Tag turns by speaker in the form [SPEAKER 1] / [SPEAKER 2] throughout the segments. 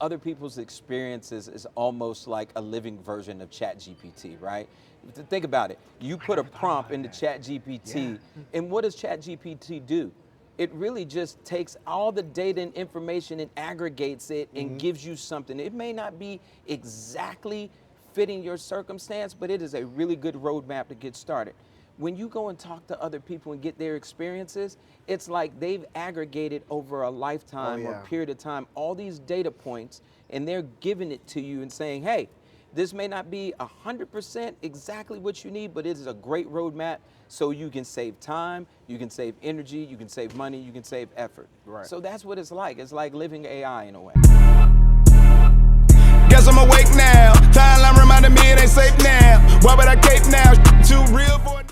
[SPEAKER 1] other people's experiences is almost like a living version of ChatGPT, right? Think about it. You put a
[SPEAKER 2] never thought
[SPEAKER 1] prompt
[SPEAKER 2] about
[SPEAKER 1] into
[SPEAKER 2] that.
[SPEAKER 1] ChatGPT,
[SPEAKER 2] Yeah.
[SPEAKER 1] and what does ChatGPT do? It really just takes all the data and information and aggregates it and gives you something. It may not be exactly fitting your circumstance, but it is a really good roadmap to get started. When you go and talk to other people and get their experiences, it's like they've aggregated over a
[SPEAKER 2] Oh
[SPEAKER 1] lifetime or
[SPEAKER 2] yeah.
[SPEAKER 1] period of time all these data points, and they're giving it to you and saying, hey, this may not be 100% exactly what you need, but it is a great roadmap so you can save time, you can save energy, you can save money, you can save effort.
[SPEAKER 2] Right.
[SPEAKER 1] So that's what it's like. It's like living AI in a way.
[SPEAKER 3] Guess I'm awake now. Timeline reminded me it ain't safe now. Why would I cape now? Too real for it.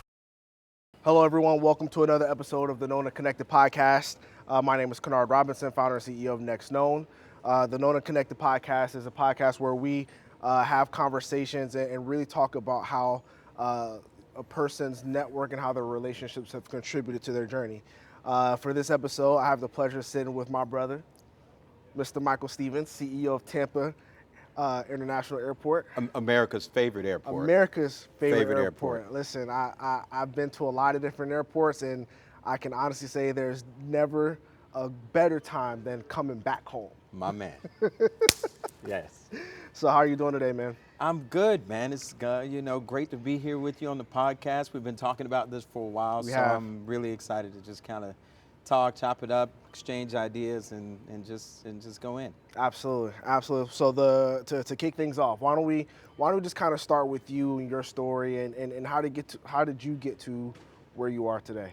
[SPEAKER 2] Hello, everyone. Welcome to another episode of the Known and Connected podcast. My name is Kinard Robinson, founder and CEO of Next Known. The Known and Connected podcast is a podcast where we have conversations and really talk about how a person's network and how their relationships have contributed to their journey. For this episode, I have the pleasure of sitting with my brother, Mr. Michael Stevens, CEO of Tampa International Airport.
[SPEAKER 1] America's favorite airport.
[SPEAKER 2] America's favorite
[SPEAKER 1] Favorite
[SPEAKER 2] airport.
[SPEAKER 1] airport.
[SPEAKER 2] Listen, I've been to a lot of different airports, and I can honestly say there's never a better time than coming back home.
[SPEAKER 1] My man. Yes.
[SPEAKER 2] So how are you doing today, man?
[SPEAKER 1] I'm good, man. It's great to be here with you on the podcast. We've been talking about this for a while,
[SPEAKER 2] We
[SPEAKER 1] so
[SPEAKER 2] have.
[SPEAKER 1] I'm really excited to just kind of talk, chop it up, exchange ideas, and just go in.
[SPEAKER 2] Absolutely, absolutely. So to kick things off, why don't we just kind of start with you and your story and how did you get to where you are today?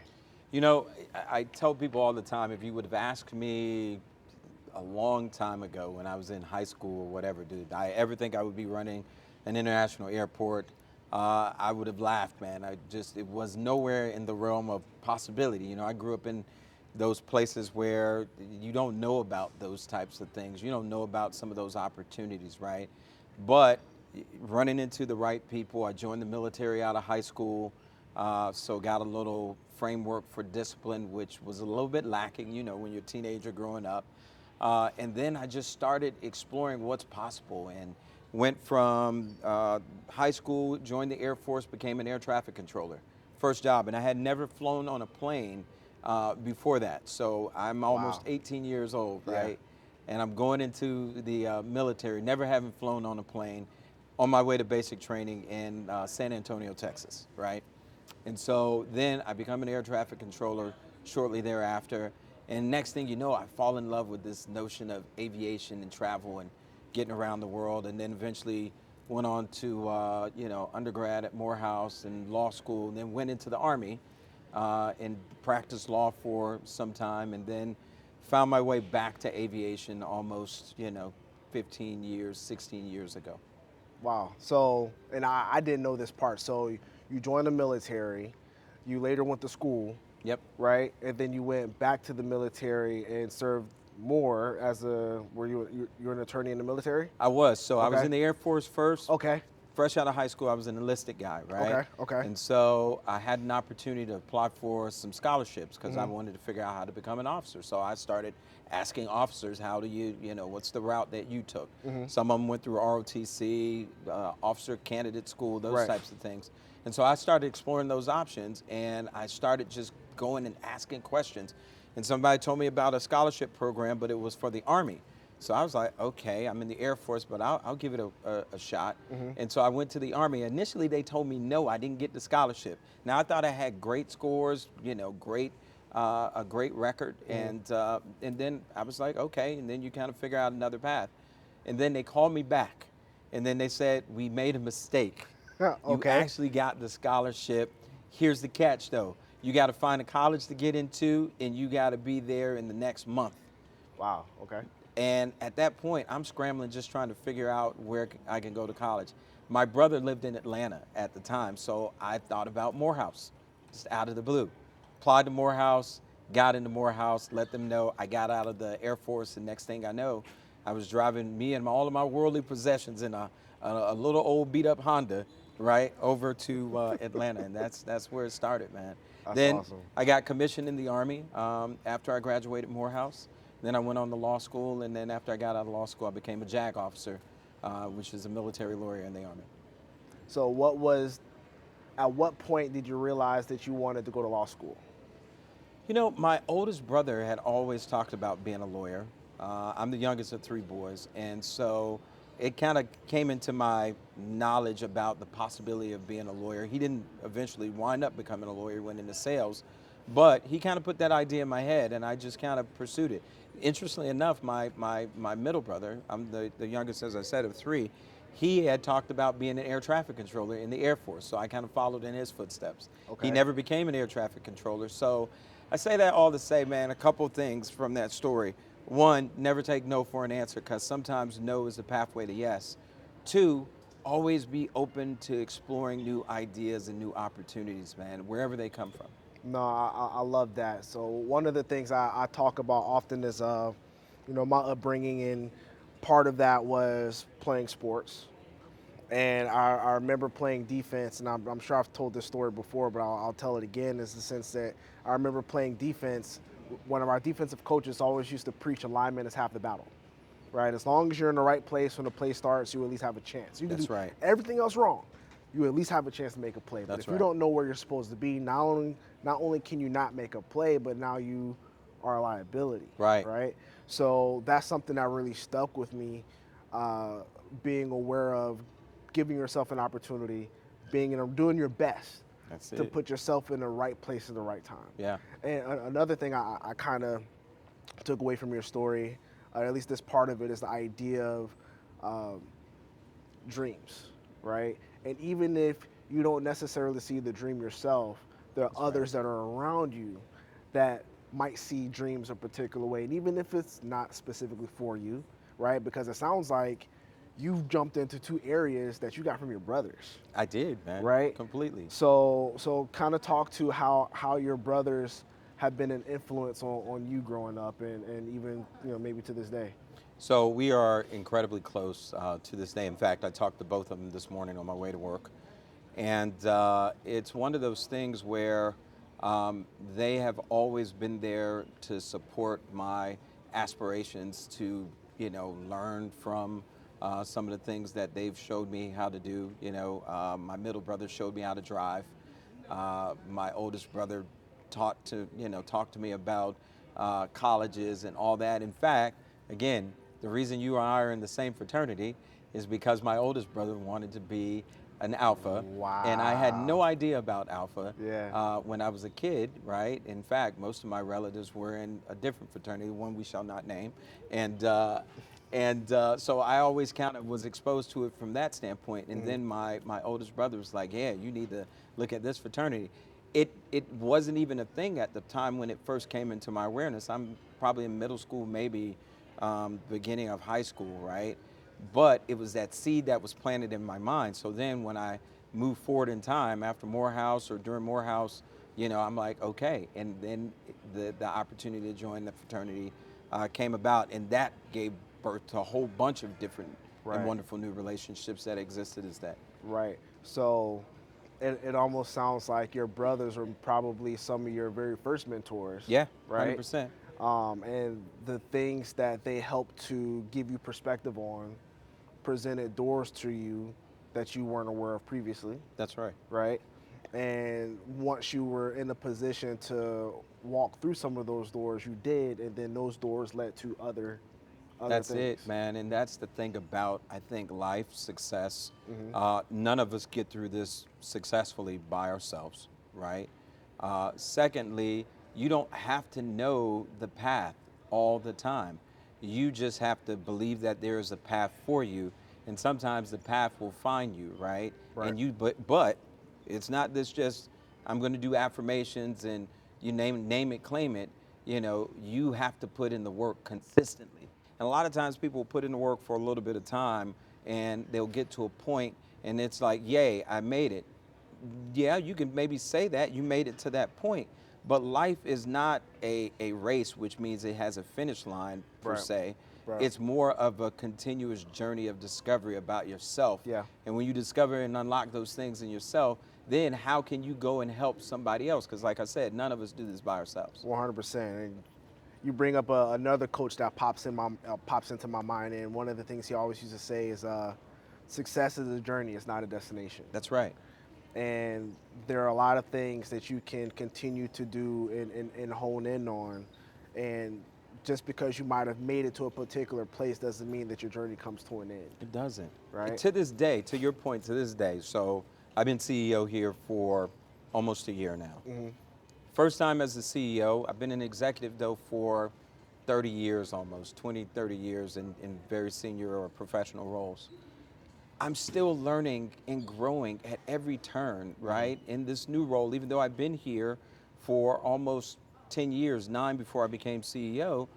[SPEAKER 1] You know, I tell people all the time, if you would have asked me a long time ago when I was in high school or whatever, dude, I ever think I would be running an international airport, I would have laughed, man. It was nowhere in the realm of possibility. You know, I grew up in those places where you don't know about those types of things. You don't know about some of those opportunities, right? But running into the right people, I joined the military out of high school, so got a little framework for discipline, which was a little bit lacking, you know, when you're a teenager growing up. And then I just started exploring what's possible and went from high school, joined the Air Force, became an air traffic controller. First job, and I had never flown on a plane before that. So I'm almost
[SPEAKER 2] Wow.
[SPEAKER 1] 18 years old,
[SPEAKER 2] Yeah.
[SPEAKER 1] right? And I'm going into the military, never having flown on a plane, on my way to basic training in San Antonio, Texas, right? And so then I become an air traffic controller shortly thereafter. And next thing you know, I fall in love with this notion of aviation and travel and getting around the world. And then eventually went on to, undergrad at Morehouse and law school, and then went into the Army and practiced law for some time. And then found my way back to aviation almost, 15 years, 16 years ago.
[SPEAKER 2] Wow. So, and I didn't know this part. So you joined the military, you later went to school,
[SPEAKER 1] Yep.
[SPEAKER 2] right? And then you went back to the military and served more were you're an attorney in the military?
[SPEAKER 1] I was. So I was
[SPEAKER 2] Okay.
[SPEAKER 1] in the Air Force first.
[SPEAKER 2] Okay.
[SPEAKER 1] Fresh out of high school, I was an enlisted guy, right?
[SPEAKER 2] Okay.
[SPEAKER 1] And so I had an opportunity to apply for some scholarships because I wanted to figure out how to become an officer. So I started asking officers, how do what's the route that you took? Some of them went through ROTC, officer candidate school, those
[SPEAKER 2] Right.
[SPEAKER 1] types of things. And so I started exploring those options, and I started just going and asking questions. And somebody told me about a scholarship program, but it was for the Army. So I was like, okay, I'm in the Air Force, but I'll give it a shot. And so I went to the Army. Initially, they told me no, I didn't get the scholarship. Now I thought I had great scores, a great record, and then I was like, okay. And then you kind of figure out another path. And then they called me back, and then they said, we made a mistake. You
[SPEAKER 2] Okay.
[SPEAKER 1] actually got the scholarship. Here's the catch, though. You got to find a college to get into, and you got to be there in the next month.
[SPEAKER 2] Wow. Okay.
[SPEAKER 1] And at that point, I'm scrambling, just trying to figure out where I can go to college. My brother lived in Atlanta at the time, so I thought about Morehouse, just out of the blue. Applied to Morehouse, got into Morehouse, let them know I got out of the Air Force, and next thing I know, I was driving me and all of my worldly possessions in a little old beat-up Honda, right, over to Atlanta, and that's where it started, man.
[SPEAKER 2] That's
[SPEAKER 1] Then
[SPEAKER 2] awesome.
[SPEAKER 1] I got commissioned in the Army after I graduated Morehouse. Then I went on to law school, and then after I got out of law school, I became a JAG officer, which is a military lawyer in the Army.
[SPEAKER 2] So at what point did you realize that you wanted to go to law school?
[SPEAKER 1] You know, my oldest brother had always talked about being a lawyer. I'm the youngest of 3 boys, and so it kind of came into my knowledge about the possibility of being a lawyer. He didn't eventually wind up becoming a lawyer, he went into sales, but he kind of put that idea in my head, and I just kind of pursued it. Interestingly enough, my middle brother, I'm the youngest, as I said, of 3, he had talked about being an air traffic controller in the Air Force, so I kind of followed in his footsteps.
[SPEAKER 2] Okay.
[SPEAKER 1] He never became an air traffic controller, so I say that all to say, man, a couple things from that story. 1, never take no for an answer, because sometimes no is the pathway to yes. 2, always be open to exploring new ideas and new opportunities, man, wherever they come from.
[SPEAKER 2] No, I love that. So one of the things I talk about often is, my upbringing, and part of that was playing sports. And I remember playing defense, and I'm sure I've told this story before, but I'll tell it again, is the sense that I remember playing defense. One of our defensive coaches always used to preach alignment is half the battle, right? As long as you're in the right place when the play starts, you at least have a chance. You can
[SPEAKER 1] That's
[SPEAKER 2] do
[SPEAKER 1] right.
[SPEAKER 2] everything else wrong, you at least have a chance to make a play. But
[SPEAKER 1] That's
[SPEAKER 2] if you
[SPEAKER 1] right.
[SPEAKER 2] don't know where you're supposed to be, not only can you not make a play, but now you are a liability,
[SPEAKER 1] Right.
[SPEAKER 2] right? So that's something that really stuck with me, being aware of giving yourself an opportunity, doing your best
[SPEAKER 1] That's
[SPEAKER 2] to
[SPEAKER 1] it.
[SPEAKER 2] put yourself in the right place at the right time.
[SPEAKER 1] Yeah.
[SPEAKER 2] And another thing I kind of took away from your story, at least this part of it, is the idea of dreams, right? And even if you don't necessarily see the dream yourself, there are others that are around you that might see dreams a particular way. And even if it's not specifically for you, right? Because it sounds like you've jumped into 2 areas that you got from your brothers.
[SPEAKER 1] I did, man.
[SPEAKER 2] Right?
[SPEAKER 1] Completely.
[SPEAKER 2] So kind of talk to how your brothers have been an influence on you growing up, and even maybe to this day.
[SPEAKER 1] So we are incredibly close to this day. In fact, I talked to both of them this morning on my way to work. And it's one of those things where they have always been there to support my aspirations to, learn from some of the things that they've showed me how to do. My middle brother showed me how to drive. My oldest brother talked to me about colleges and all that. In fact, again, the reason you and I are in the same fraternity is because my oldest brother wanted to be an alpha.
[SPEAKER 2] Wow.
[SPEAKER 1] And I had no idea about alpha
[SPEAKER 2] Yeah.
[SPEAKER 1] when I was a kid, right? In fact, most of my relatives were in a different fraternity, one we shall not name. And so I always kind of was exposed to it from that standpoint. And then my oldest brother was like, yeah, you need to look at this fraternity. It wasn't even a thing at the time when it first came into my awareness. I'm probably in middle school, maybe beginning of high school, right? But it was that seed that was planted in my mind. So then when I moved forward in time after Morehouse or during Morehouse, I'm like, okay. And then the opportunity to join the fraternity came about, and that gave birth to a whole bunch of different
[SPEAKER 2] Right.
[SPEAKER 1] and wonderful new relationships that existed as that.
[SPEAKER 2] Right. So it almost sounds like your brothers were probably some of your very first mentors.
[SPEAKER 1] Yeah,
[SPEAKER 2] Right.
[SPEAKER 1] 100%.
[SPEAKER 2] And the things that they helped to give you perspective on presented doors to you that you weren't aware of previously.
[SPEAKER 1] That's right.
[SPEAKER 2] Right. And once you were in a position to walk through some of those doors, you did, and then those doors led to other
[SPEAKER 1] That's
[SPEAKER 2] things.
[SPEAKER 1] it, man. And that's the thing about, I think, life, success.
[SPEAKER 2] Mm-hmm.
[SPEAKER 1] None of us get through this successfully by ourselves, right? Secondly, you don't have to know the path all the time. You just have to believe that there is a path for you, and sometimes the path will find you, right?
[SPEAKER 2] Right.
[SPEAKER 1] And but it's not this just I'm going to do affirmations and you name it, claim it. You have to put in the work consistently. And a lot of times people will put in the work for a little bit of time, and they'll get to a point, and it's like, yay, I made it. Yeah, you can maybe say that you made it to that point, but life is not a race, which means it has a finish line per
[SPEAKER 2] Right.
[SPEAKER 1] se.
[SPEAKER 2] Right.
[SPEAKER 1] It's more of a continuous journey of discovery about yourself.
[SPEAKER 2] Yeah.
[SPEAKER 1] And when you discover and unlock those things in yourself, then how can you go and help somebody else? Because like I said, none of us do this by ourselves.
[SPEAKER 2] 100%. And you bring up another coach that pops into my mind, and one of the things he always used to say is, "Success is a journey; it's not a destination."
[SPEAKER 1] That's right.
[SPEAKER 2] And there are a lot of things that you can continue to do and hone in on, and just because you might have made it to a particular place doesn't mean that your journey comes to an end.
[SPEAKER 1] It doesn't.
[SPEAKER 2] Right.
[SPEAKER 1] To this day, to your point, to this day, so I've been CEO here for almost a year now. First time as a CEO, I've been an executive though for 30 years almost, 20, 30 years in very senior or professional roles. I'm still learning and growing at every turn, right? In this new role, even though I've been here for almost 10 years, 9 before I became CEO,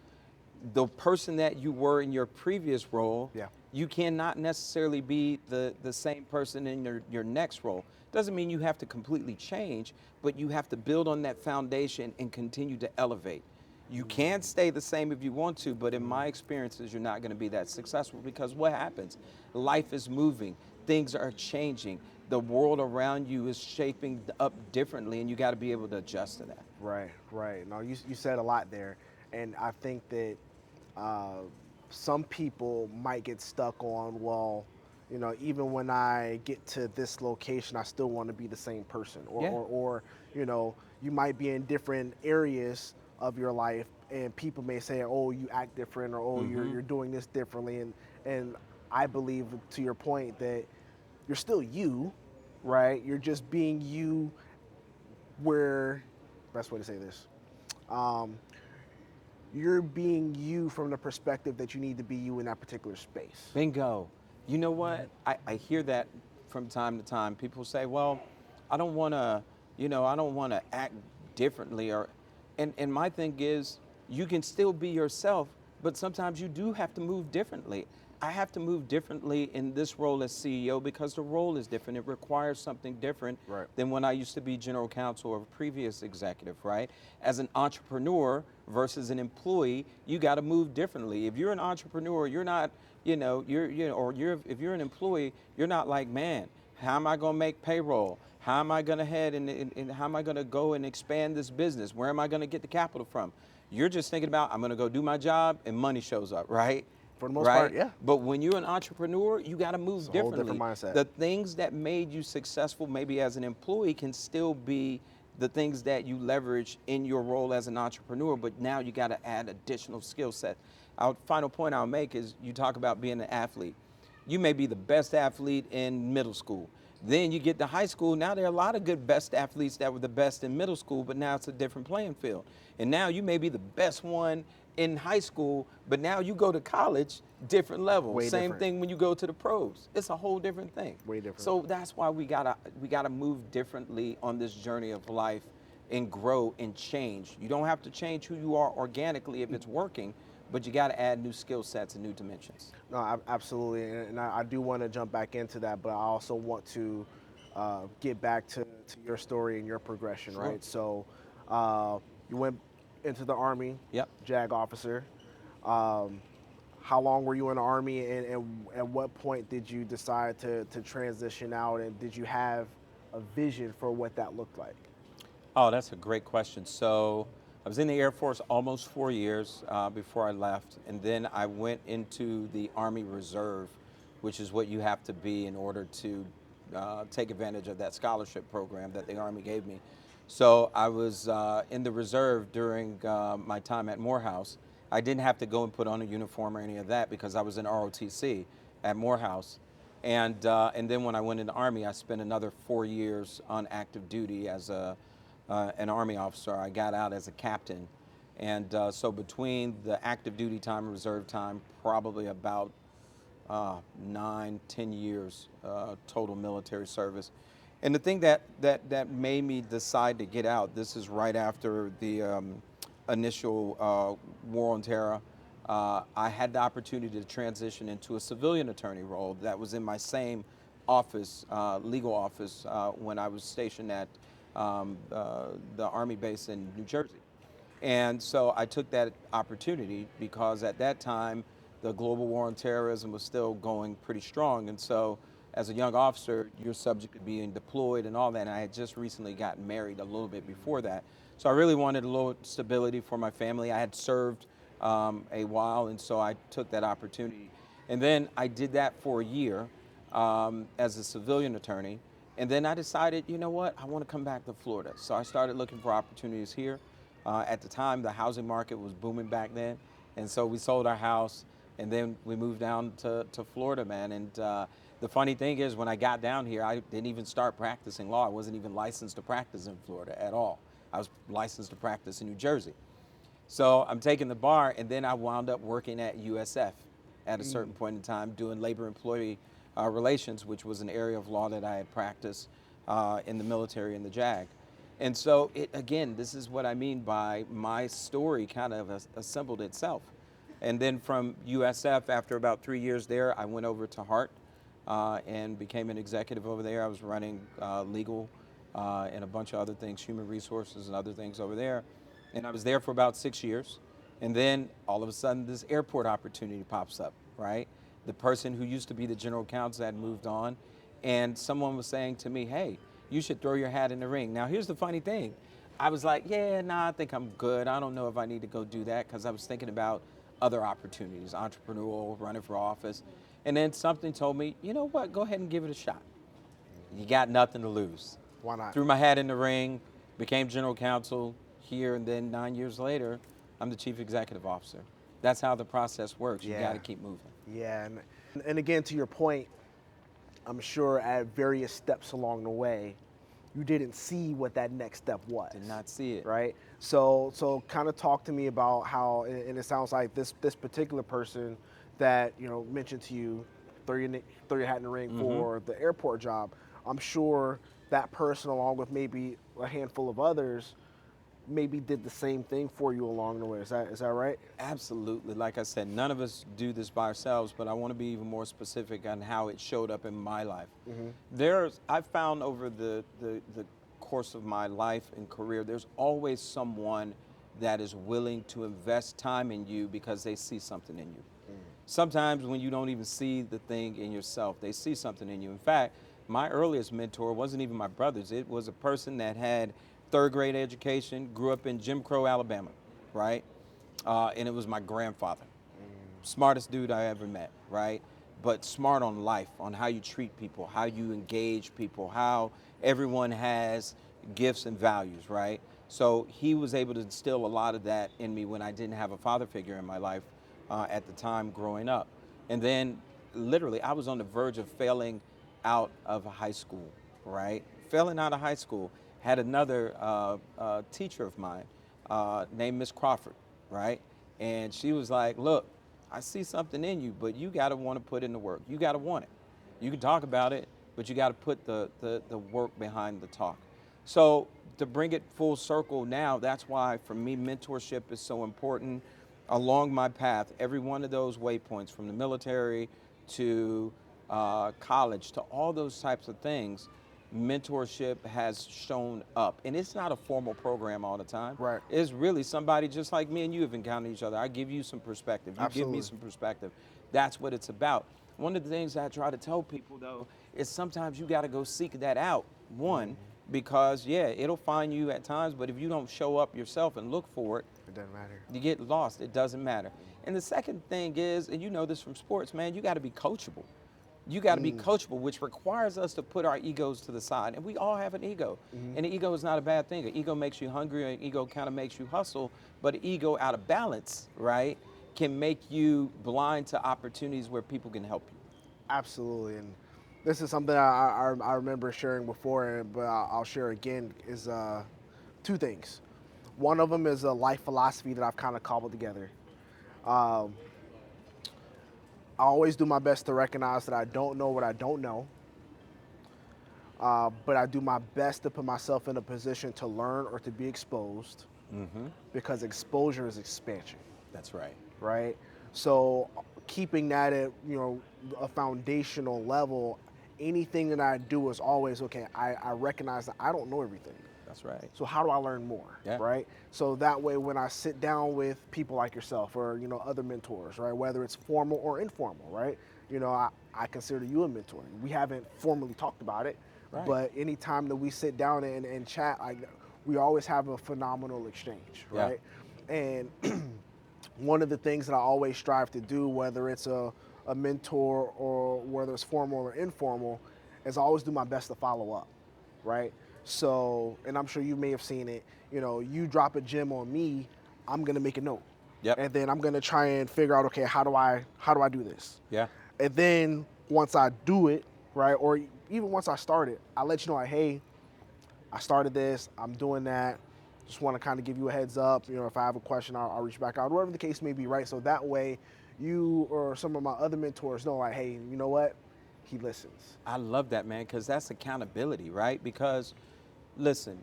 [SPEAKER 1] the person that you were in your previous role,
[SPEAKER 2] Yeah.
[SPEAKER 1] you cannot necessarily be the same person in your next role. Doesn't mean you have to completely change, but you have to build on that foundation and continue to elevate. You can stay the same if you want to, but in my experiences, you're not going to be that successful because what happens? Life is moving, things are changing, the world around you is shaping up differently, and you got to be able to adjust to that.
[SPEAKER 2] Right, right. No, you said a lot there, and I think that uh, some people might get stuck on, well, even when I get to this location, I still want to be the same person,
[SPEAKER 1] Yeah.
[SPEAKER 2] or you might be in different areas of your life, and people may say, oh, you act different, or oh, you're doing this differently, and I believe, to your point, that you're still you, right? You're just being you. Where, best way to say this, um, you're being you from the perspective that you need to be you in that particular space.
[SPEAKER 1] Bingo. You know what? I hear that from time to time. People say, well, I don't want to, I don't want to act differently. And my thing is, you can still be yourself, but sometimes you do have to move differently. I have to move differently in this role as CEO because the role is different. It requires something different
[SPEAKER 2] Right.
[SPEAKER 1] than when I used to be general counsel or a previous executive, right? As an entrepreneur versus an employee, you got to move differently. If you're an entrepreneur, you're not, if you're an employee, you're not like, man, how am I going to make payroll? How am I going to head and how am I going to go and expand this business? Where am I going to get the capital from? You're just thinking about, I'm going to go do my job and money shows up, right?
[SPEAKER 2] For the most
[SPEAKER 1] right?
[SPEAKER 2] part, yeah.
[SPEAKER 1] But when you're an entrepreneur, you got to move
[SPEAKER 2] It's a whole
[SPEAKER 1] differently.
[SPEAKER 2] different mindset.
[SPEAKER 1] The things that made you successful, maybe as an employee, can still be the things that you leverage in your role as an entrepreneur. But now you got to add additional skill set. Our final point I'll make is you talk about being an athlete. You may be the best athlete in middle school. Then you get to high school. Now there are a lot of good best athletes that were the best in middle school, but now it's a different playing field. And now you may be the best one in high school, but now you go to college, different level.
[SPEAKER 2] Way
[SPEAKER 1] Same
[SPEAKER 2] different.
[SPEAKER 1] thing when you go to the pros. It's a whole different thing.
[SPEAKER 2] Way different.
[SPEAKER 1] So that's why we gotta move differently on this journey of life and grow and change. You don't have to change who you are organically if it's working, but you got to add new skill sets and new dimensions.
[SPEAKER 2] No, absolutely, and I do want to jump back into that, but I also want to get back to your story and your progression,
[SPEAKER 1] Sure.
[SPEAKER 2] right? So you went into the Army,
[SPEAKER 1] Yep.
[SPEAKER 2] JAG officer. How long were you in the Army, and at what point did you decide to transition out, and did you have a vision for what that looked like?
[SPEAKER 1] Oh, that's a great question. So I was in the Air Force almost 4 years before I left, and then I went into the Army Reserve, which is what you have to be in order to take advantage of that scholarship program that the Army gave me. So I was in the reserve during my time at Morehouse. I didn't have to go and put on a uniform or any of that because I was in ROTC at Morehouse. And then when I went in the Army, I spent another 4 years on active duty as an Army officer. I got out as a captain. And so between the active duty time and reserve time, probably about 9, 10 years total military service. And the thing that made me decide to get out, this is right after the initial war on terror. I had the opportunity to transition into a civilian attorney role that was in my same office, legal office, when I was stationed at the Army base in New Jersey. And so I took that opportunity because at that time, the global war on terrorism was still going pretty strong. And so as a young officer, you're subject to being deployed and all that. And I had just recently gotten married a little bit before that. So I really wanted a little stability for my family. I had served a while, and so I took that opportunity. And then I did that for a year as a civilian attorney. And then I decided, you know what, I want to come back to Florida. So I started looking for opportunities here. At the time, the housing market was booming back then. And so we sold our house, and then we moved down to Florida, man. And the funny thing is, when I got down here, I didn't even start practicing law. I wasn't even licensed to practice in Florida at all. I was licensed to practice in New Jersey. So I'm taking the bar, and then I wound up working at USF at a certain point in time, doing labor-employee relations, which was an area of law that I had practiced in the military in the JAG. And so, again, this is what I mean by my story kind of assembled itself. And then from USF, after about 3 years there, I went over to Hart and became an executive over there. I was running legal and a bunch of other things, human resources and other things over there. And I was there for about 6 years. And then all of a sudden this airport opportunity pops up, right? The person who used to be the general counsel had moved on, and someone was saying to me, hey, you should throw your hat in the ring. Now here's the funny thing. I was like, yeah, nah, I think I'm good. I don't know if I need to go do that, because I was thinking about other opportunities, entrepreneurial, running for office. And then something told me, you know what, go ahead and give it a shot. You got nothing to lose.
[SPEAKER 2] Why not?
[SPEAKER 1] Threw my hat in the ring, became general counsel here, and then 9 years later, I'm the chief executive officer. That's how the process works. You got to keep moving.
[SPEAKER 2] Yeah, and again, to your point, I'm sure at various steps along the way, you didn't see what that next step was.
[SPEAKER 1] Did not see it.
[SPEAKER 2] Right? So kind of talk to me about how, and it sounds like this particular person that, you know, mentioned to you, throw your hat in the ring for the airport job. I'm sure that person, along with maybe a handful of others, maybe did the same thing for you along the way. Is that right?
[SPEAKER 1] Absolutely. Like I said, none of us do this by ourselves, but I want to be even more specific on how it showed up in my life. I've found over the course of my life and career, there's always someone that is willing to invest time in you because they see something in you. Sometimes when you don't even see the thing in yourself, they see something in you. In fact, my earliest mentor wasn't even my brothers. It was a person that had third grade education, grew up in Jim Crow, Alabama, right? And it was my grandfather. Smartest dude I ever met, right? But smart on life, on how you treat people, how you engage people, how everyone has gifts and values, right? So he was able to instill a lot of that in me when I didn't have a father figure in my life at the time growing up. And then literally I was on the verge of failing out of high school, right? Failing out of high school. Had another teacher of mine named Miss Crawford, right? And she was like, look, I see something in you, but you gotta wanna put in the work. You gotta want it. You can talk about it, but you gotta put the work behind the talk. So to bring it full circle now, that's why for me mentorship is so important along my path. Every one of those waypoints, from the military to college to all those types of things, mentorship has shown up. And it's not a formal program all the time.
[SPEAKER 2] Right.
[SPEAKER 1] It's really somebody just like me and you have encountered each other. I give you some perspective. You
[SPEAKER 2] Absolutely.
[SPEAKER 1] give me some perspective. That's what it's about. One of the things I try to tell people, though, is sometimes you got to go seek that out. One, because, yeah, it'll find you at times, but if you don't show up yourself and look for it,
[SPEAKER 2] It doesn't matter.
[SPEAKER 1] you get lost. It doesn't matter. And the second thing is, and you know this from sports, man, you got to be coachable. You got to be coachable, which requires us to put our egos to the side. And we all have an ego. And an ego is not a bad thing. An ego makes you hungry. An ego kind of makes you hustle. But an ego out of balance, right, can make you blind to opportunities where people can help you.
[SPEAKER 2] Absolutely. And this is something I remember sharing before, but I'll share again, is two things. One of them is a life philosophy that I've kind of cobbled together. I always do my best to recognize that I don't know what I don't know, but I do my best to put myself in a position to learn or to be exposed, because exposure is expansion.
[SPEAKER 1] That's right.
[SPEAKER 2] Right? So keeping that at, you know, a foundational level, anything that I do is always, okay, I recognize that I don't know everything.
[SPEAKER 1] That's right.
[SPEAKER 2] So how do I learn more, right? So that way, when I sit down with people like yourself or, you know, other mentors, right, whether it's formal or informal, right, you know, I consider you a mentor. We haven't formally talked about it,
[SPEAKER 1] Right.
[SPEAKER 2] but anytime that we sit down and chat, we always have a phenomenal exchange,
[SPEAKER 1] Yeah.
[SPEAKER 2] right? And one of the things that I always strive to do, whether it's a mentor or whether it's formal or informal, is I always do my best to follow up, right? So, and I'm sure you may have seen it, you know, you drop a gem on me, I'm gonna make a note.
[SPEAKER 1] Yep.
[SPEAKER 2] And then I'm gonna try and figure out, okay, how do I do this?
[SPEAKER 1] Yeah.
[SPEAKER 2] And then once I do it, right, or even once I start it, I let you know, like, hey, I started this, I'm doing that. Just want to kind of give you a heads up. You know, if I have a question, I'll reach back out, whatever the case may be, right? So that way, you or some of my other mentors know, like, hey, you know what? He listens.
[SPEAKER 1] I love that, man, because that's accountability, right? Because, listen,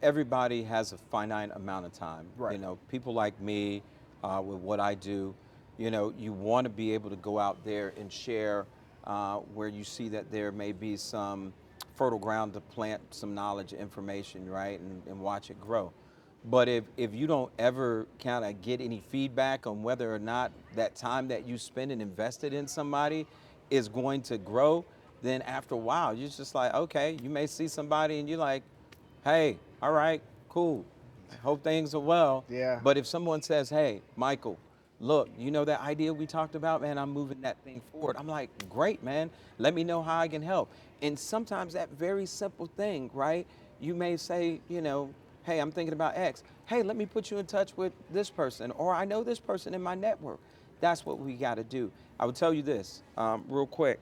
[SPEAKER 1] everybody has a finite amount of time.
[SPEAKER 2] Right.
[SPEAKER 1] You know, people like me, with what I do, you know, you want to be able to go out there and share where you see that there may be some fertile ground to plant some knowledge, information, right, and watch it grow. But if you don't ever kind of get any feedback on whether or not that time that you spend and invested in somebody is going to grow, then after a while, you're just like, okay, you may see somebody and you're like, hey, all right, cool. Hope things are well.
[SPEAKER 2] Yeah.
[SPEAKER 1] But if someone says, hey, Michael, look, you know that idea we talked about, man, I'm moving that thing forward. I'm like, great, man. Let me know how I can help. And sometimes that very simple thing, right? You may say, you know, hey, I'm thinking about X. Hey, let me put you in touch with this person, or I know this person in my network. That's what we got to do. I would tell you this real quick.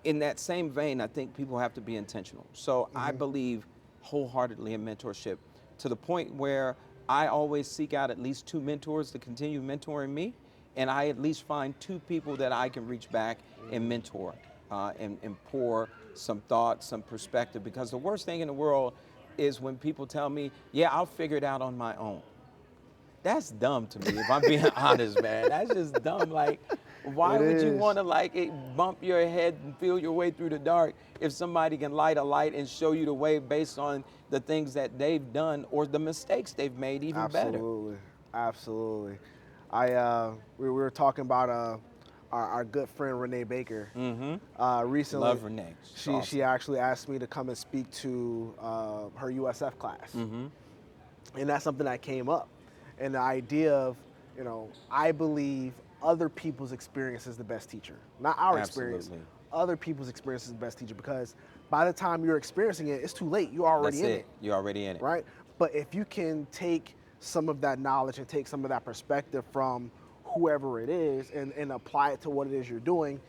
[SPEAKER 1] In that same vein, I think people have to be intentional. So I believe wholeheartedly in mentorship, to the point where I always seek out at least 2 mentors to continue mentoring me, and I at least find 2 people that I can reach back and mentor and pour some thoughts, some perspective, because the worst thing in the world is when people tell me, yeah, I'll figure it out on my own. That's dumb to me, if I'm being honest, man. That's just dumb. Like, why
[SPEAKER 2] It
[SPEAKER 1] would you
[SPEAKER 2] is.
[SPEAKER 1] want to like bump your head and feel your way through the dark if somebody can light a light and show you the way based on the things that they've done or the mistakes they've made even better?
[SPEAKER 2] Absolutely. Absolutely. We were talking about our good friend Renee Baker. Recently.
[SPEAKER 1] Love Renee. She's awesome.
[SPEAKER 2] She actually asked me to come and speak to her USF class. And that's something that came up. And the idea of, you know, I believe other people's experience is the best teacher. Not our experience.
[SPEAKER 1] Absolutely.
[SPEAKER 2] Other people's experience is the best teacher, because by the time you're experiencing it, it's too late. You're already
[SPEAKER 1] That's
[SPEAKER 2] in
[SPEAKER 1] it.
[SPEAKER 2] it.
[SPEAKER 1] You're already in it.
[SPEAKER 2] Right? But if you can take some of that knowledge and take some of that perspective from whoever it is and apply it to what it is you're doing,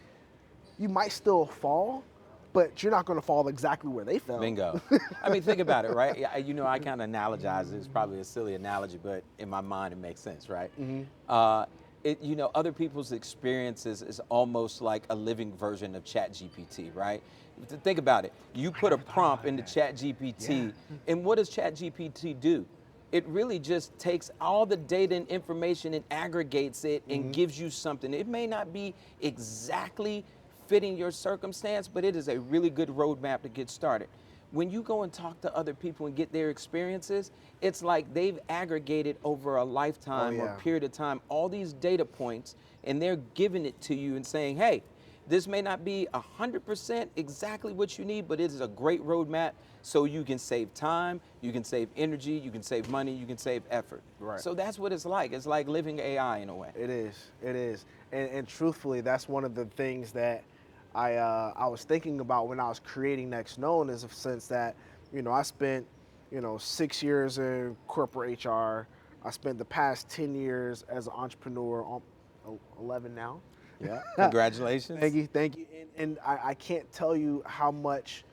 [SPEAKER 2] you might still fall, but you're not going to fall exactly where they fell.
[SPEAKER 1] Bingo. I mean, think about it, right? You know, I kind of analogize it. It's probably a silly analogy, but in my mind, it makes sense, right? You know, other people's experiences is almost like a living version of ChatGPT, right? Think about it. You put a prompt into ChatGPT, and what does ChatGPT do? It really just takes all the data and information and aggregates it and gives you something. It may not be exactly fitting your circumstance, but it is a really good roadmap to get started. When you go and talk to other people and get their experiences, it's like they've aggregated over a lifetime or period of time all these data points, and they're giving it to you and saying, hey, this may not be 100% exactly what you need, but it is a great roadmap so you can save time, you can save energy, you can save money, you can save effort.
[SPEAKER 2] Right.
[SPEAKER 1] So that's what it's like. It's like living AI in a way.
[SPEAKER 2] It is. And truthfully, that's one of the things that I was thinking about when I was creating Next Known, is a sense that, you know, I spent, you know, 6 years in corporate HR. I spent the past 10 years as an entrepreneur, 11 now.
[SPEAKER 1] Yeah. Congratulations.
[SPEAKER 2] Thank you. And I can't tell you how much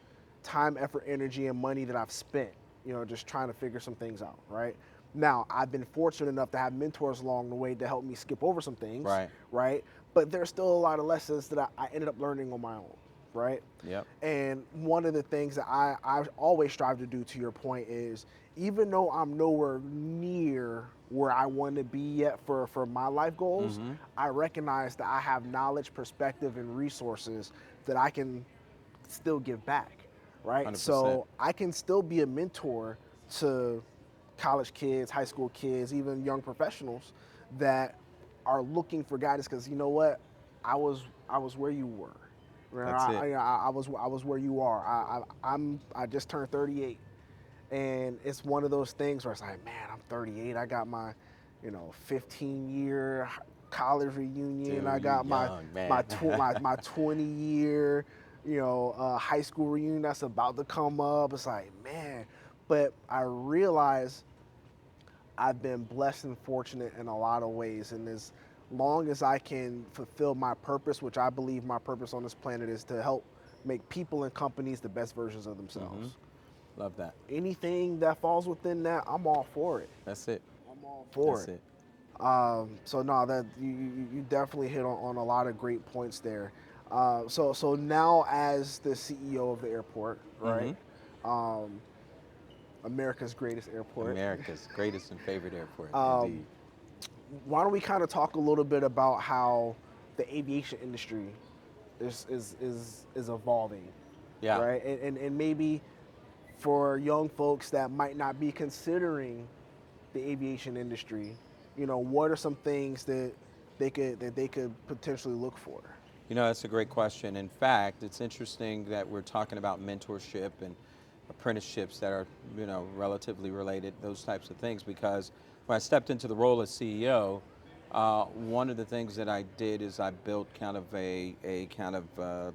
[SPEAKER 2] time, effort, energy, and money that I've spent, you know, just trying to figure some things out, right? Now, I've been fortunate enough to have mentors along the way to help me skip over some things, right? But there's still a lot of lessons that I ended up learning on my own, right?
[SPEAKER 1] Yep.
[SPEAKER 2] And one of the things that I always strive to do, to your point, is even though I'm nowhere near where I want to be yet for my life goals, I recognize that I have knowledge, perspective, and resources that I can still give back, right?
[SPEAKER 1] 100%.
[SPEAKER 2] So I can still be a mentor to college kids, high school kids, even young professionals that are looking for guidance, because you know what, I was where you were.
[SPEAKER 1] That's it.
[SPEAKER 2] I was where you are. I just turned 38, And it's one of those things where it's like, man, I'm 38. I got my, 15-year college reunion.
[SPEAKER 1] Dude,
[SPEAKER 2] I got
[SPEAKER 1] you
[SPEAKER 2] my
[SPEAKER 1] young, man.
[SPEAKER 2] my 20-year, high school reunion that's about to come up. It's like, man. But I realize I've been blessed and fortunate in a lot of ways. And as long as I can fulfill my purpose, which I believe my purpose on this planet is to help make people and companies the best versions of themselves.
[SPEAKER 1] Love that.
[SPEAKER 2] Anything that falls within that, I'm all for it.
[SPEAKER 1] That's it.
[SPEAKER 2] I'm all for
[SPEAKER 1] That's
[SPEAKER 2] it.
[SPEAKER 1] it.
[SPEAKER 2] So no, that you definitely hit on a lot of great points there. So now as the CEO of the airport, right? America's greatest airport.
[SPEAKER 1] America's greatest and favorite airport, indeed.
[SPEAKER 2] Why don't we kind of talk a little bit about how the aviation industry is evolving,
[SPEAKER 1] Yeah.
[SPEAKER 2] right? And maybe for young folks that might not be considering the aviation industry, what are some things that they could potentially look for?
[SPEAKER 1] That's a great question. In fact, it's interesting that we're talking about mentorship and apprenticeships that are, relatively related, those types of things, because when I stepped into the role as CEO, one of the things that I did is I built kind of a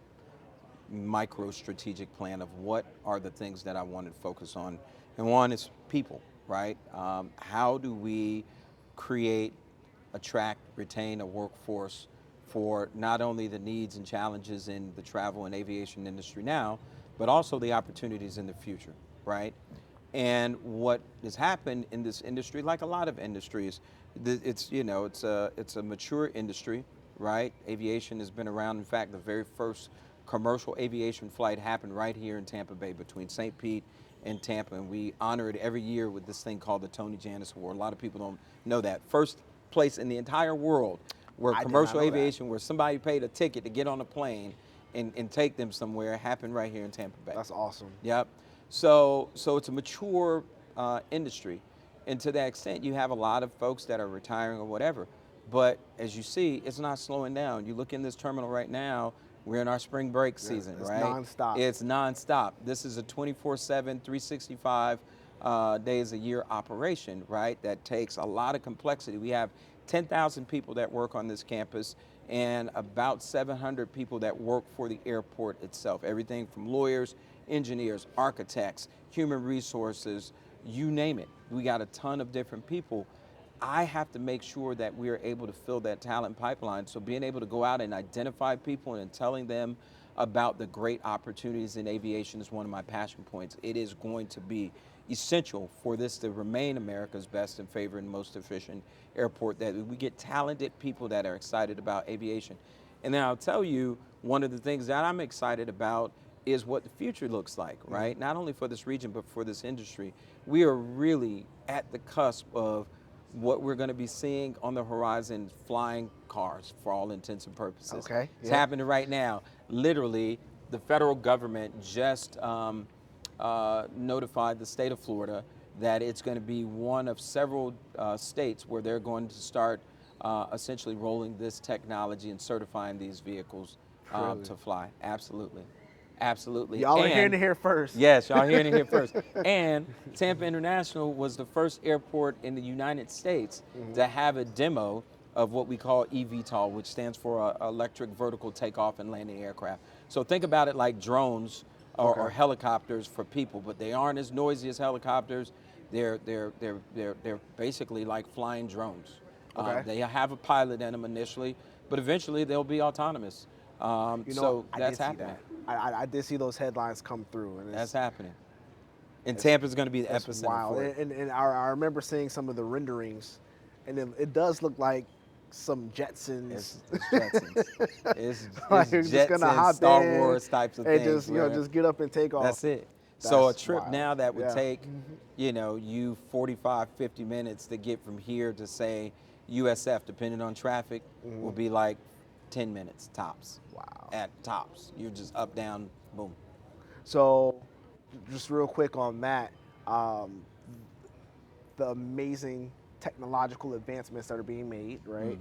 [SPEAKER 1] micro strategic plan of what are the things that I wanted to focus on. And one is people, right? How do we create, attract, retain a workforce for not only the needs and challenges in the travel and aviation industry now, but also the opportunities in the future, right? And what has happened in this industry, like a lot of industries, it's a mature industry, right? Aviation has been around. In fact, the very first commercial aviation flight happened right here in Tampa Bay between St. Pete and Tampa, and we honor it every year with this thing called the Tony Jannus Award. A lot of people don't know that. First place in the entire world where commercial aviation, where somebody paid a ticket to get on a plane and take them somewhere, happened right here in Tampa Bay.
[SPEAKER 2] That's awesome.
[SPEAKER 1] Yep. So it's a mature industry, and to that extent, you have a lot of folks that are retiring or whatever. But as you see, it's not slowing down. You look in this terminal right now. We're in our spring break season,
[SPEAKER 2] it's
[SPEAKER 1] right?
[SPEAKER 2] nonstop.
[SPEAKER 1] It's nonstop. This is a 24/7, 365 days a year operation, right? That takes a lot of complexity. We have 10,000 people that work on this campus and about 700 people that work for the airport itself. Everything from lawyers, engineers, architects, human resources, you name it. We got a ton of different people. I have to make sure that we are able to fill that talent pipeline. So being able to go out and identify people and telling them about the great opportunities in aviation is one of my passion points. It is going to be essential for this to remain America's best and favorite and most efficient airport, that we get talented people that are excited about aviation. And then I'll tell you, one of the things that I'm excited about is what the future looks like, right? Not only for this region, but for this industry. We are really at the cusp of what we're going to be seeing on the horizon, flying cars for all intents and purposes.
[SPEAKER 2] Okay.
[SPEAKER 1] It's happening right now. Literally, the federal government just notified the state of Florida that it's going to be one of several states where they're going to start essentially rolling this technology and certifying these vehicles to fly. Absolutely. Absolutely.
[SPEAKER 2] Y'all are hearing it here first.
[SPEAKER 1] Yes, y'all hearing it here first. And Tampa International was the first airport in the United States to have a demo of what we call eVTOL, which stands for electric vertical takeoff and landing aircraft. So think about it like drones or helicopters for people, but they aren't as noisy as helicopters. They're basically like flying drones. They have a pilot in them initially, but eventually they'll be autonomous. So that's happening.
[SPEAKER 2] I did see those headlines come through, and
[SPEAKER 1] that's happening. And Tampa's going to be the epicenter
[SPEAKER 2] wild.
[SPEAKER 1] for it.
[SPEAKER 2] And I remember seeing some of the renderings, and it does look like some Jetsons.
[SPEAKER 1] It's Jetsons. It's
[SPEAKER 2] like just
[SPEAKER 1] Jetsons,
[SPEAKER 2] gonna hop
[SPEAKER 1] Star
[SPEAKER 2] in
[SPEAKER 1] Wars types of
[SPEAKER 2] and
[SPEAKER 1] things.
[SPEAKER 2] just just get up and take off.
[SPEAKER 1] That's it. So a
[SPEAKER 2] That's
[SPEAKER 1] trip
[SPEAKER 2] wild.
[SPEAKER 1] now that would take, you 45, 50 minutes to get from here to say USF, depending on traffic, will be like 10 minutes tops.
[SPEAKER 2] Wow.
[SPEAKER 1] At tops. You're just up, down, boom.
[SPEAKER 2] So just real quick on that, the amazing technological advancements that are being made, right?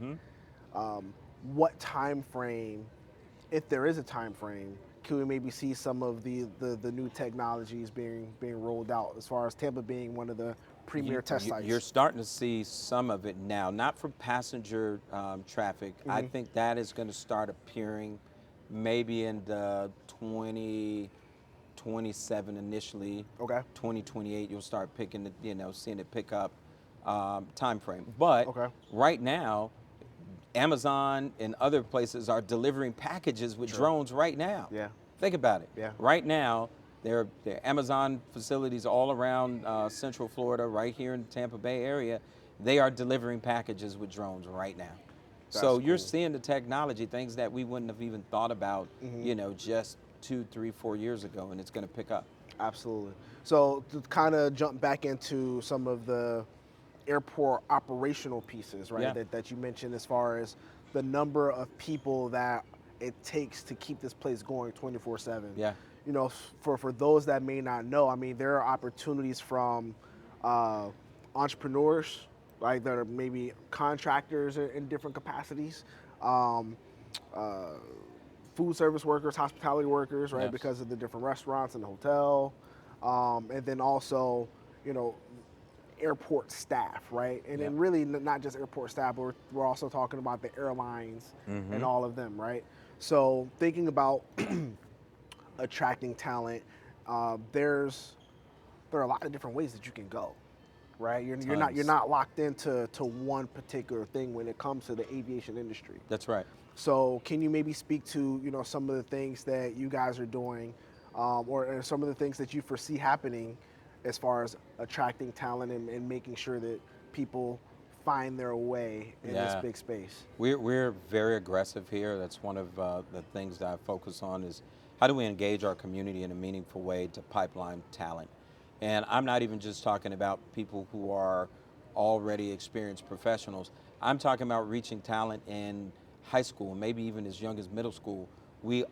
[SPEAKER 2] What time frame, if there is a time frame, can we maybe see some of the new technologies being rolled out, as far as Tampa being one of the premier test sites?
[SPEAKER 1] You're starting to see some of it now, not for passenger traffic. I think that is going to start appearing maybe in the 2027 initially.
[SPEAKER 2] Okay.
[SPEAKER 1] 2028, you'll start picking it, seeing it pick up time frame. But
[SPEAKER 2] Okay.
[SPEAKER 1] right now, Amazon and other places are delivering packages with drones right now.
[SPEAKER 2] Yeah.
[SPEAKER 1] Think about it.
[SPEAKER 2] Yeah.
[SPEAKER 1] Right now, there are Amazon facilities all around Central Florida, right here in the Tampa Bay area. They are delivering packages with drones right now. So you're
[SPEAKER 2] cool.
[SPEAKER 1] seeing the technology, things that we wouldn't have even thought about, just 2, 3, 4 years ago, and it's going to pick up.
[SPEAKER 2] Absolutely. So to kind of jump back into some of the airport operational pieces, right,
[SPEAKER 1] Yeah.
[SPEAKER 2] that you mentioned, as far as the number of people that it takes to keep this place going 24/7.
[SPEAKER 1] Yeah.
[SPEAKER 2] For those that may not know, I mean, there are opportunities from entrepreneurs, right, that are maybe contractors in different capacities, um, food service workers, hospitality workers, right,
[SPEAKER 1] Yes.
[SPEAKER 2] because of the different restaurants and the hotel, and then also, airport staff, right? And then really not just airport staff, but we're also talking about the airlines and all of them, right? So thinking about attracting talent, there are a lot of different ways that you can go, right? You're not locked into one particular thing when it comes to the aviation industry.
[SPEAKER 1] That's right.
[SPEAKER 2] So can you maybe speak to some of the things that you guys are doing, or some of the things that you foresee happening, as far as attracting talent and making sure that people find their way in this big space?
[SPEAKER 1] We're very aggressive here. That's one of the things that I focus on, is how do we engage our community in a meaningful way to pipeline talent. And I'm not even just talking about people who are already experienced professionals. I'm talking about reaching talent in high school, maybe even as young as middle school.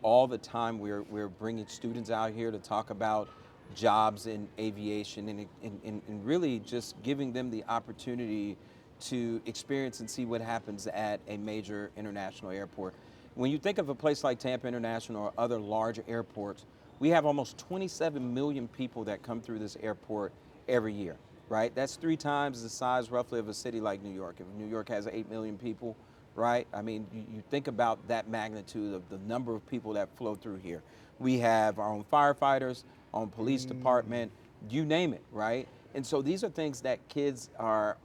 [SPEAKER 1] All the time we're bringing students out here to talk about jobs in aviation and really just giving them the opportunity to experience and see what happens at a major international airport. When you think of a place like Tampa International or other large airports, we have almost 27 million people that come through this airport every year, right? That's 3 times the size roughly of a city like New York. If New York has 8 million people, right? I mean, you think about that magnitude of the number of people that flow through here. We have our own firefighters, our own police department, you name it, right? And so these are things that kids are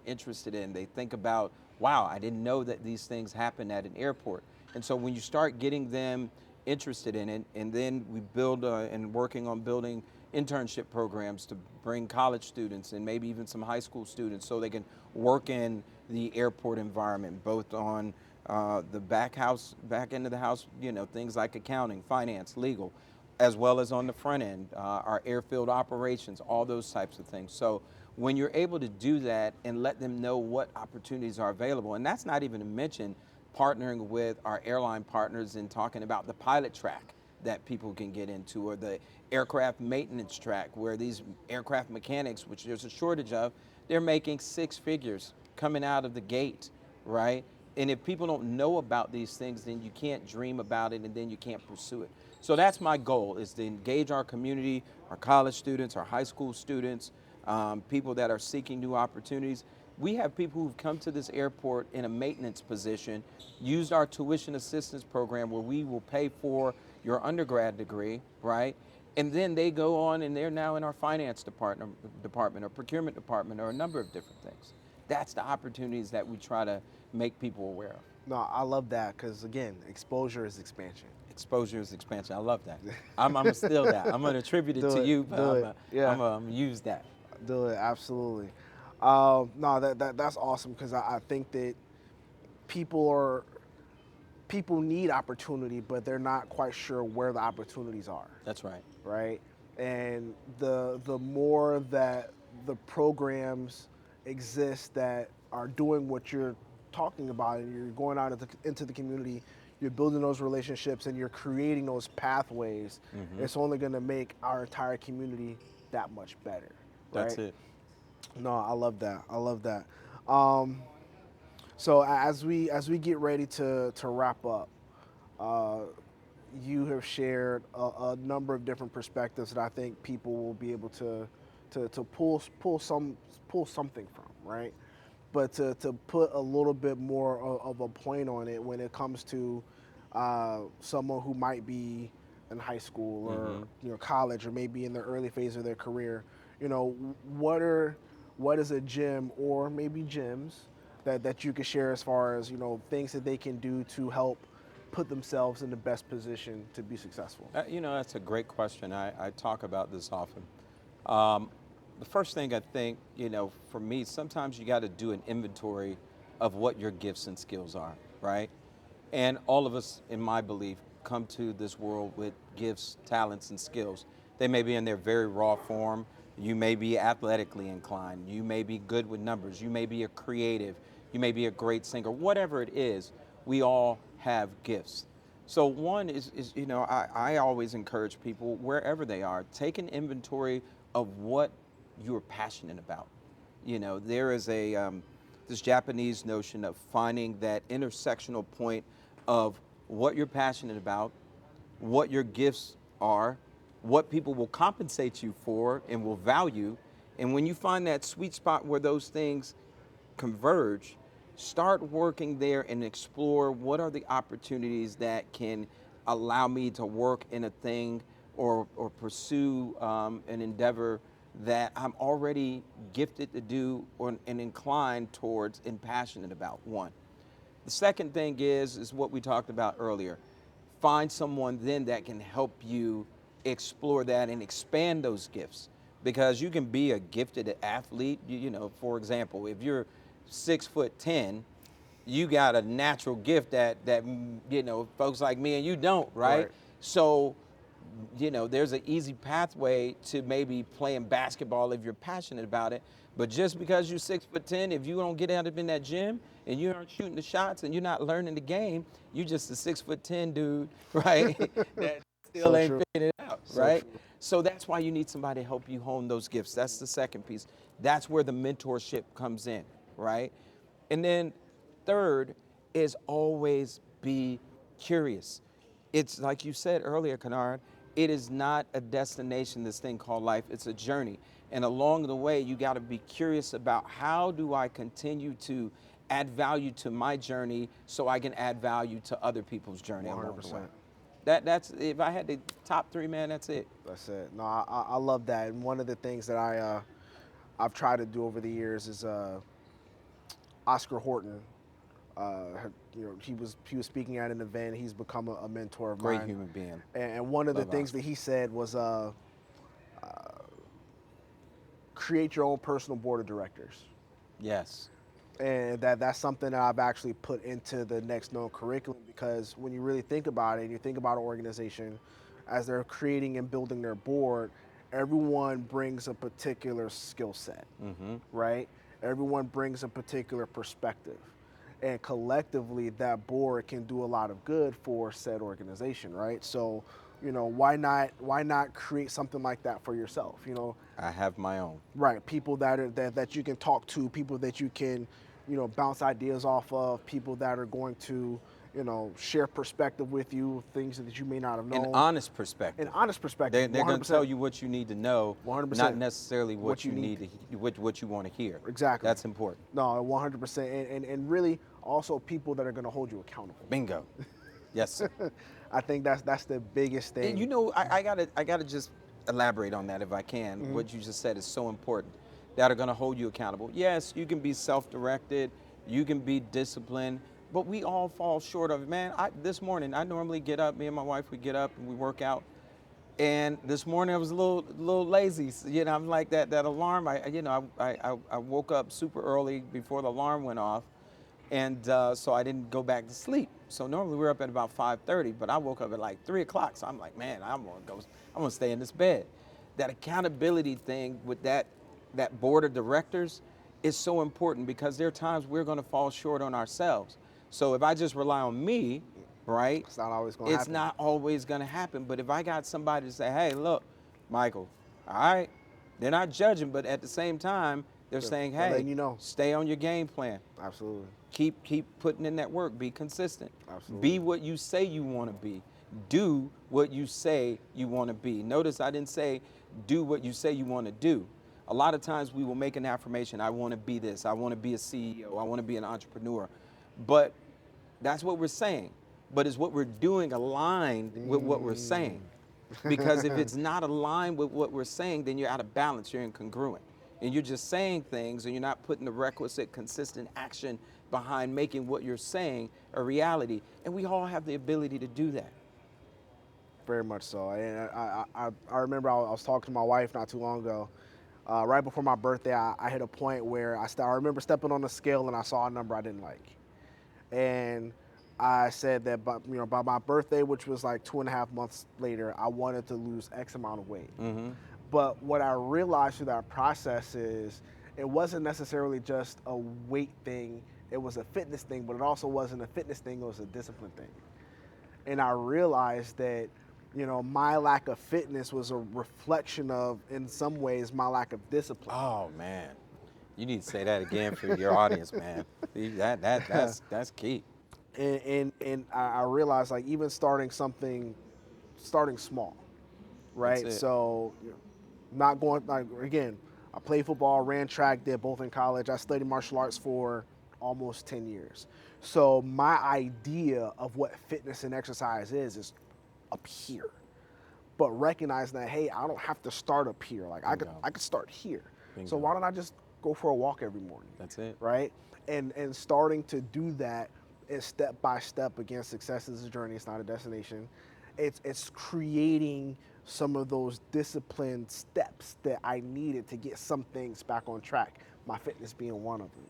[SPEAKER 1] interested in. They think about, wow, I didn't know that these things happen at an airport. And so when you start getting them interested in it, and then we build and working on building internship programs to bring college students and maybe even some high school students so they can work in the airport environment, both on the back end of the house, things like accounting, finance, legal, as well as on the front end, our airfield operations, all those types of things. So when you're able to do that and let them know what opportunities are available, and that's not even to mention partnering with our airline partners and talking about the pilot track that people can get into, or the aircraft maintenance track, where these aircraft mechanics, which there's a shortage of, they're making 6 figures coming out of the gate, right? And if people don't know about these things, then you can't dream about it, and then you can't pursue it. So that's my goal, is to engage our community, our college students, our high school students, people that are seeking new opportunities. We have people who've come to this airport in a maintenance position, used our tuition assistance program where we will pay for your undergrad degree, right? And then they go on and they're now in our finance department or procurement department, or a number of different things. That's the opportunities that we try to make people aware of.
[SPEAKER 2] No, I love that, because again, exposure is expansion.
[SPEAKER 1] Exposure is expansion. I love that. I'm gonna steal that. I'm gonna attribute it to you, but I'm gonna use that.
[SPEAKER 2] Do it, absolutely. No, that's awesome, because I think that people need opportunity, but they're not quite sure where the opportunities are.
[SPEAKER 1] That's right.
[SPEAKER 2] Right? And the more that the programs exist that are doing what you're talking about, and you're going out into the community, you're building those relationships, and you're creating those pathways, it's only going to make our entire community that much better. Right?
[SPEAKER 1] That's it.
[SPEAKER 2] No, I love that. I love that. So as we get ready to wrap up, you have shared a number of different perspectives that I think people will be able to pull something from, right? But to put a little bit more of a point on it when it comes to someone who might be in high school or college or maybe in the early phase of their career, what is a gym or maybe gyms that you could share as far as things that they can do to help put themselves in the best position to be successful?
[SPEAKER 1] That's a great question. I talk about this often. The first thing I think, for me, sometimes you got to do an inventory of what your gifts and skills are, right? And all of us, in my belief, come to this world with gifts, talents, and skills. They may be in their very raw form. You may be athletically inclined. You may be good with numbers. You may be a creative. You may be a great singer. Whatever it is, we all have gifts. So one is I always encourage people, wherever they are, take an inventory of what you're passionate about. There is this Japanese notion of finding that intersectional point of what you're passionate about, what your gifts are, what people will compensate you for and will value. And when you find that sweet spot where those things converge, start working there and explore what are the opportunities that can allow me to work in a thing or pursue an endeavor that I'm already gifted to do and inclined towards and passionate about, one. The second thing is what we talked about earlier. Find someone then that can help you explore that and expand those gifts, because you can be a gifted athlete. For example, if you're 6'10", you got a natural gift that folks like me and you don't, right? So there's an easy pathway to maybe playing basketball if you're passionate about it. But just because you're 6'10", if you don't get out of in that gym and you aren't shooting the shots and you're not learning the game, you're just a 6'10" dude, right? That still ain't figuring it out, right? So that's why you need somebody to help you hone those gifts. That's the second piece. That's where the mentorship comes in, right? And then third is always be curious. It's like you said earlier, Kinard, it is not a destination, this thing called life, it's a journey. And along the way, you gotta be curious about how do I continue to add value to my journey so I can add value to other people's journey
[SPEAKER 2] 100%.
[SPEAKER 1] along the way. That's, if I had the top three, man, that's it.
[SPEAKER 2] That's it. No, I love that. And one of the things that I've tried to do over the years is Oscar Horton. He was speaking at an event. He's become a mentor of mine.
[SPEAKER 1] Great human being.
[SPEAKER 2] And one of the things
[SPEAKER 1] Oscar.
[SPEAKER 2] that he said was create your own personal board of directors.
[SPEAKER 1] Yes.
[SPEAKER 2] And that's something that I've actually put into the Next Known curriculum, because when you really think about it, and you think about an organization, as they're creating and building their board, everyone brings a particular skill set, right? Everyone brings a particular perspective. And collectively, that board can do a lot of good for said organization, right? So, why not create something like that for yourself?
[SPEAKER 1] I have my own.
[SPEAKER 2] Right, people that you can talk to, people that you can, bounce ideas off of, people that are going to, share perspective with you, things that you may not have known.
[SPEAKER 1] An honest perspective.
[SPEAKER 2] An honest perspective.
[SPEAKER 1] They're going to tell you what you need to know,
[SPEAKER 2] 100%.
[SPEAKER 1] not necessarily what you need to, what you want to hear.
[SPEAKER 2] Exactly.
[SPEAKER 1] That's important.
[SPEAKER 2] No, 100%. And really also people that are going to hold you accountable.
[SPEAKER 1] Bingo. Yes, sir.
[SPEAKER 2] I think that's the biggest thing.
[SPEAKER 1] And I gotta just elaborate on that if I can. What you just said is so important. That are going to hold you accountable. Yes, you can be self-directed, you can be disciplined, but we all fall short of it. Man, this morning, I normally get up, me and my wife, we get up and we work out. And this morning I was a little lazy. I'm like that alarm, I woke up super early before the alarm went off. And so I didn't go back to sleep. So normally we're up at about 5:30, but I woke up at like 3 o'clock. So I'm like, man, I'm gonna stay in this bed. That accountability thing with that board of directors is so important, because there are times we're gonna fall short on ourselves. So if I just rely on me, right?
[SPEAKER 2] It's not always gonna happen.
[SPEAKER 1] It's not always gonna happen. But if I got somebody to say, hey, look, Michael, all right, they're not judging, but at the same time, they're saying, hey, stay on your game plan.
[SPEAKER 2] Absolutely.
[SPEAKER 1] Keep putting in that work. Be consistent.
[SPEAKER 2] Absolutely.
[SPEAKER 1] Be what you say you want to be. do what you say you want to be. Notice I didn't say do what you say you want to do. A lot of times we will make an affirmation, I want to be this, I want to be a CEO, I want to be an entrepreneur. But that's what we're saying. But is what we're doing aligned with what we're saying? Because if it's not aligned with what we're saying, then you're out of balance, you're incongruent. And you're just saying things and you're not putting the requisite consistent action behind making what you're saying a reality. And we all have the ability to do that.
[SPEAKER 2] Very much so. And I remember I was talking to my wife not too long ago. Right before my birthday, I hit a point where I remember stepping on the scale and I saw a number I didn't like. And I said that by my birthday, which was like 2.5 months later, I wanted to lose X amount of weight.
[SPEAKER 1] Mm-hmm.
[SPEAKER 2] But what I realized through that process is it wasn't necessarily just a weight thing. It was a fitness thing, but it also wasn't a fitness thing. It was a discipline thing. And I realized that, my lack of fitness was a reflection of, in some ways, my lack of discipline.
[SPEAKER 1] Oh, man. You need to say that again for your audience, man. That's key.
[SPEAKER 2] And I realized, like, even starting small, right? So, not going, like, again, I played football, ran track, did both in college. I studied martial arts for almost 10 years. So my idea of what fitness and exercise is up here. But recognizing that, hey, I don't have to start up here. Like, I could start here.
[SPEAKER 1] Bingo.
[SPEAKER 2] So why don't I just go for a walk every morning?
[SPEAKER 1] That's it.
[SPEAKER 2] Right? And starting to do that is step by step. Again, success is a journey, it's not a destination. It's creating some of those disciplined steps that I needed to get some things back on track, my fitness being one of them.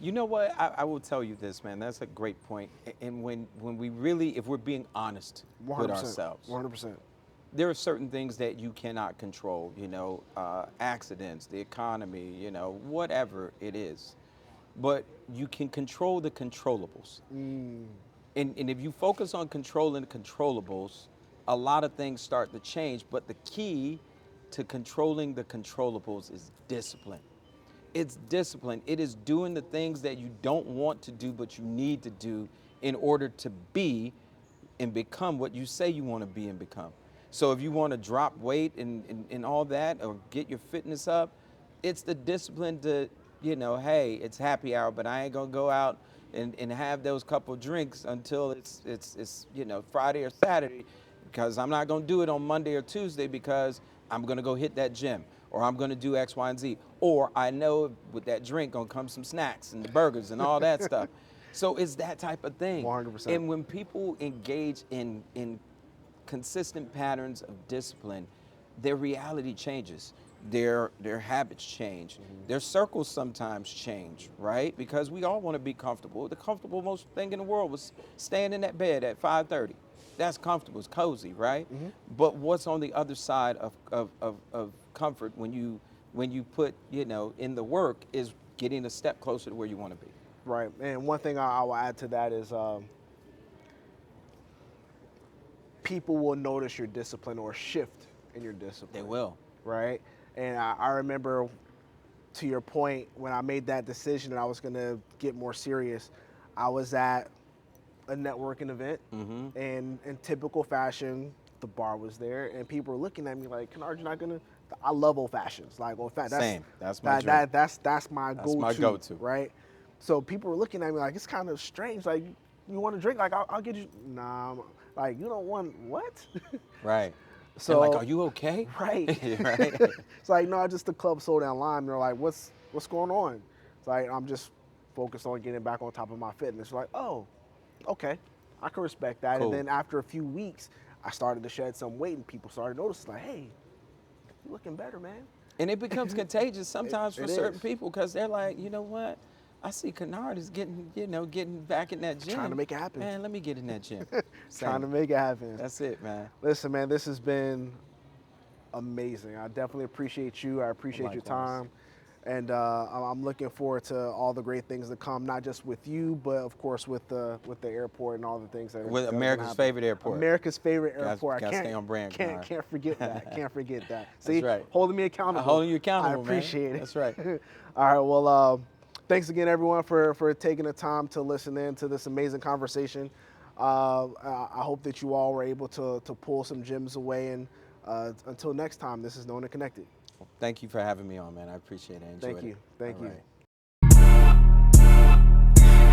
[SPEAKER 1] You know what? I will tell you this, man. That's a great point. And when we really, if we're being honest
[SPEAKER 2] 100%,
[SPEAKER 1] with ourselves,
[SPEAKER 2] 100%.
[SPEAKER 1] there are certain things that you cannot control, accidents, the economy, whatever it is. But you can control the controllables. And if you focus on controlling the controllables, a lot of things start to change. But the key to controlling the controllables is discipline. It's discipline. It is doing the things that you don't want to do, but you need to do in order to be and become what you say you want to be and become. So if you want to drop weight and all that, or get your fitness up, it's the discipline to, hey, it's happy hour, but I ain't going to go out and have those couple drinks until it's Friday or Saturday, because I'm not going to do it on Monday or Tuesday because I'm going to go hit that gym, or I'm going to do X, Y, and Z. Or I know with that drink going to come some snacks and burgers and all that stuff. So it's that type of thing.
[SPEAKER 2] 100%.
[SPEAKER 1] And when people engage in consistent patterns of discipline, their reality changes. Their habits change. Their circles sometimes change, right? Because we all want to be comfortable. The comfortable most thing in the world was staying in that bed at 5:30. That's comfortable, it's cozy, right? But what's on the other side of comfort when you put, in the work is getting a step closer to where you want to be.
[SPEAKER 2] Right. And one thing I will add to that is people will notice your discipline or shift in your discipline.
[SPEAKER 1] They will.
[SPEAKER 2] Right. And I remember, to your point, when I made that decision that I was going to get more serious, I was at a networking event, and in typical fashion, the bar was there, and people were looking at me like, Kinard, you're not going to... I love old fashions. Like, old fashions.
[SPEAKER 1] Same. That's my drink.
[SPEAKER 2] That's my go-to.
[SPEAKER 1] My go-to.
[SPEAKER 2] Right? So people were looking at me like, it's kind of strange. Like, you want a drink? Like, I'll get you... Nah. Like, you don't want... What?
[SPEAKER 1] Right.
[SPEAKER 2] So,
[SPEAKER 1] and like, are you okay?
[SPEAKER 2] Right.
[SPEAKER 1] Right.
[SPEAKER 2] It's like, no, just the club sold down lime. They're like, what's going on? It's like, I'm just focused on getting back on top of my fitness. They're like, oh, okay, I can respect that.
[SPEAKER 1] Cool.
[SPEAKER 2] And then after a few weeks, I started to shed some weight, and people started noticing, like, hey, you're looking better, man.
[SPEAKER 1] And it becomes contagious sometimes for
[SPEAKER 2] It
[SPEAKER 1] certain
[SPEAKER 2] is.
[SPEAKER 1] people, because they're like, you know what? I see Kinard is getting back in that gym.
[SPEAKER 2] Trying to make it happen.
[SPEAKER 1] Man, let me get in that gym.
[SPEAKER 2] Trying to make it happen.
[SPEAKER 1] That's it, man.
[SPEAKER 2] Listen, man, this has been amazing. I definitely appreciate you. I appreciate your time. And I'm looking forward to all the great things that come, not just with you, but of course with the airport and all the things that are
[SPEAKER 1] With America's favorite airport.
[SPEAKER 2] America's favorite airport.
[SPEAKER 1] Gotta stay on brand, Kinard.
[SPEAKER 2] Can't forget that. Can't forget that. See,
[SPEAKER 1] That's right.
[SPEAKER 2] Holding me accountable.
[SPEAKER 1] Holding you accountable,
[SPEAKER 2] I appreciate
[SPEAKER 1] man.
[SPEAKER 2] it.
[SPEAKER 1] That's right.
[SPEAKER 2] All right. Well, thanks again, everyone, for taking the time to listen in to this amazing conversation. I hope that you all were able to pull some gems away. And until next time, this is Known and Connected.
[SPEAKER 1] Thank you for having me on, man. I appreciate it. I enjoyed
[SPEAKER 2] Thank you.
[SPEAKER 1] it.
[SPEAKER 2] Thank
[SPEAKER 1] All
[SPEAKER 2] you.
[SPEAKER 1] right.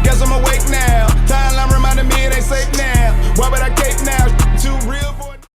[SPEAKER 3] Guess I'm awake now. Timeline reminded me it ain't safe now. Why would I cape now? Too real for it.